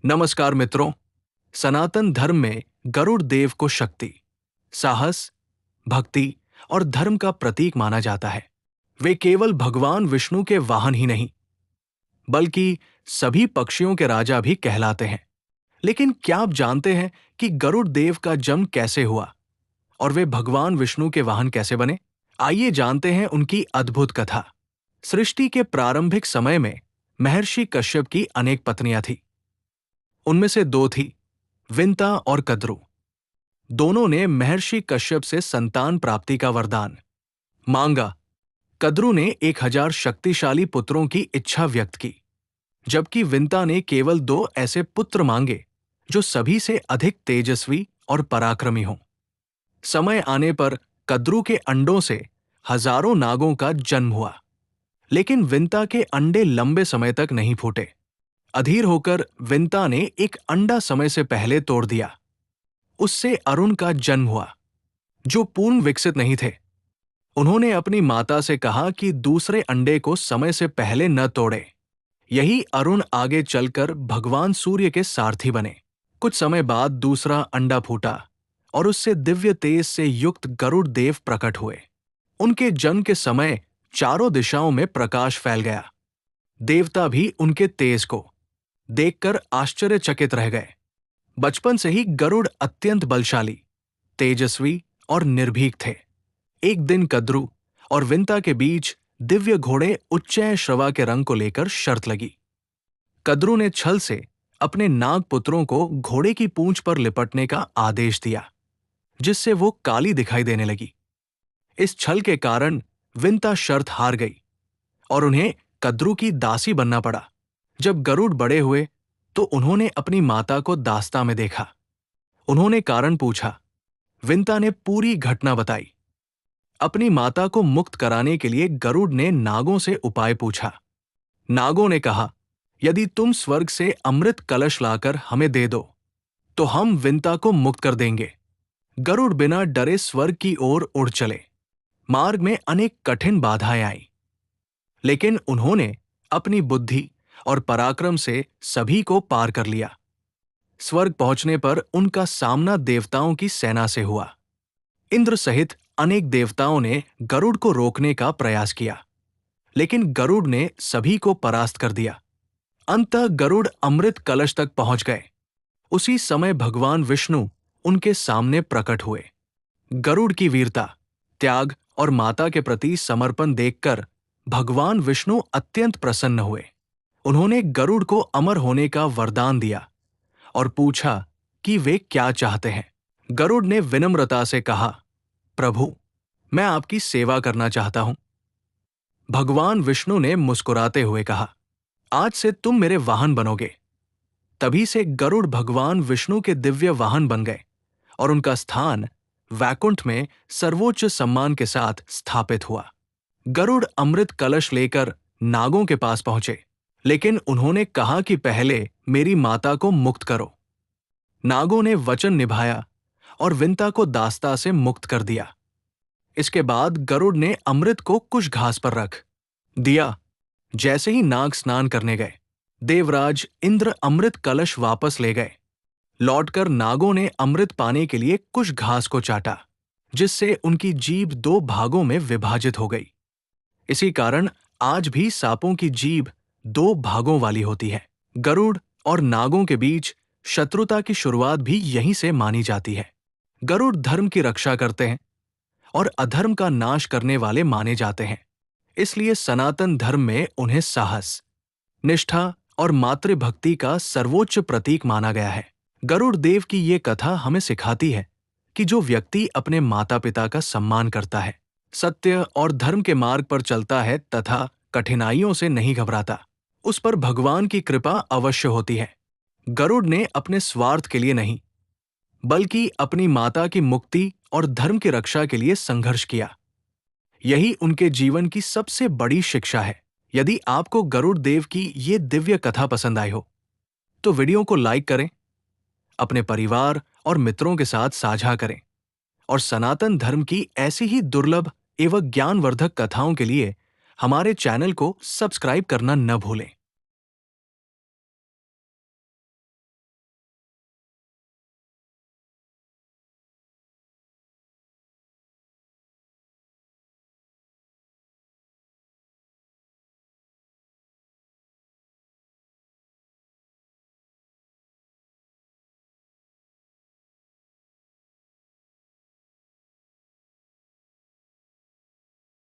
नमस्कार मित्रों। सनातन धर्म में गरुड़ देव को शक्ति, साहस, भक्ति और धर्म का प्रतीक माना जाता है। वे केवल भगवान विष्णु के वाहन ही नहीं, बल्कि सभी पक्षियों के राजा भी कहलाते हैं। लेकिन क्या आप जानते हैं कि गरुड़ देव का जन्म कैसे हुआ और वे भगवान विष्णु के वाहन कैसे बने? आइए जानते हैं उनकी अद्भुत कथा। सृष्टि के प्रारंभिक समय में महर्षि कश्यप की अनेक पत्नियां थीं। उनमें से दो थी, विंता और कद्रु। दोनों ने महर्षि कश्यप से संतान प्राप्ति का वरदान मांगा। कद्रु ने 1000 शक्तिशाली पुत्रों की इच्छा व्यक्त की, जबकि विंता ने केवल 2 ऐसे पुत्र मांगे जो सभी से अधिक तेजस्वी और पराक्रमी हों। समय आने पर कद्रु के अंडों से हजारों नागों का जन्म हुआ, लेकिन विंता के अंडे लंबे समय तक नहीं फूटे। अधीर होकर विंता ने एक अंडा समय से पहले तोड़ दिया। उससे अरुण का जन्म हुआ, जो पूर्ण विकसित नहीं थे। उन्होंने अपनी माता से कहा कि दूसरे अंडे को समय से पहले न तोड़े। यही अरुण आगे चलकर भगवान सूर्य के सारथी बने। कुछ समय बाद दूसरा अंडा फूटा और उससे दिव्य तेज से युक्त गरुड़ देव प्रकट हुए। उनके जन्म के समय चारों दिशाओं में प्रकाश फैल गया। देवता भी उनके तेज को देखकर आश्चर्यचकित रह गए। बचपन से ही गरुड़ अत्यंत बलशाली, तेजस्वी और निर्भीक थे। एक दिन कद्रु और विंता के बीच दिव्य घोड़े उच्चैः श्रवा के रंग को लेकर शर्त लगी। कद्रु ने छल से अपने नाग पुत्रों को घोड़े की पूंछ पर लिपटने का आदेश दिया, जिससे वो काली दिखाई देने लगी। इस छल के कारण विंता शर्त हार गई और उन्हें कद्रु की दासी बनना पड़ा। जब गरुड़ बड़े हुए तो उन्होंने अपनी माता को दास्ता में देखा। उन्होंने कारण पूछा। विंता ने पूरी घटना बताई। अपनी माता को मुक्त कराने के लिए गरुड़ ने नागों से उपाय पूछा। नागों ने कहा, यदि तुम स्वर्ग से अमृत कलश लाकर हमें दे दो तो हम विंता को मुक्त कर देंगे। गरुड़ बिना डरे स्वर्ग की ओर उड़ चले। मार्ग में अनेक कठिन बाधाएं आईं, लेकिन उन्होंने अपनी बुद्धि और पराक्रम से सभी को पार कर लिया। स्वर्ग पहुंचने पर उनका सामना देवताओं की सेना से हुआ। इंद्र सहित अनेक देवताओं ने गरुड़ को रोकने का प्रयास किया, लेकिन गरुड़ ने सभी को परास्त कर दिया। अंततः गरुड़ अमृत कलश तक पहुंच गए। उसी समय भगवान विष्णु उनके सामने प्रकट हुए। गरुड़ की वीरता, त्याग और माता के प्रति समर्पण देखकर भगवान विष्णु अत्यंत प्रसन्न हुए। उन्होंने गरुड़ को अमर होने का वरदान दिया और पूछा कि वे क्या चाहते हैं। गरुड़ ने विनम्रता से कहा, प्रभु, मैं आपकी सेवा करना चाहता हूं। भगवान विष्णु ने मुस्कुराते हुए कहा, आज से तुम मेरे वाहन बनोगे। तभी से गरुड़ भगवान विष्णु के दिव्य वाहन बन गए और उनका स्थान वैकुंठ में सर्वोच्च सम्मान के साथ स्थापित हुआ। गरुड़ अमृत कलश लेकर नागों के पास पहुंचे, लेकिन उन्होंने कहा कि पहले मेरी माता को मुक्त करो। नागों ने वचन निभाया और विंता को दास्ता से मुक्त कर दिया। इसके बाद गरुड़ ने अमृत को कुश घास पर रख दिया। जैसे ही नाग स्नान करने गए, देवराज इंद्र अमृत कलश वापस ले गए। लौटकर नागों ने अमृत पाने के लिए कुश घास को चाटा, जिससे उनकी जीभ 2 भागों में विभाजित हो गई। इसी कारण आज भी सांपों की जीभ 2 भागों वाली होती है। गरुड़ और नागों के बीच शत्रुता की शुरुआत भी यहीं से मानी जाती है। गरुड़ धर्म की रक्षा करते हैं और अधर्म का नाश करने वाले माने जाते हैं। इसलिए सनातन धर्म में उन्हें साहस, निष्ठा और मातृभक्ति का सर्वोच्च प्रतीक माना गया है। गरुड़ देव की ये कथा हमें सिखाती है कि जो व्यक्ति अपने माता पिता का सम्मान करता है, सत्य और धर्म के मार्ग पर चलता है तथा कठिनाइयों से नहीं घबराता, उस पर भगवान की कृपा अवश्य होती है। गरुड़ ने अपने स्वार्थ के लिए नहीं, बल्कि अपनी माता की मुक्ति और धर्म की रक्षा के लिए संघर्ष किया। यही उनके जीवन की सबसे बड़ी शिक्षा है। यदि आपको गरुड़ देव की ये दिव्य कथा पसंद आई हो, तो वीडियो को लाइक करें, अपने परिवार और मित्रों के साथ साझा करें और सनातन धर्म की ऐसी ही दुर्लभ एवं ज्ञानवर्धक कथाओं के लिए हमारे चैनल को सब्सक्राइब करना न भूलें।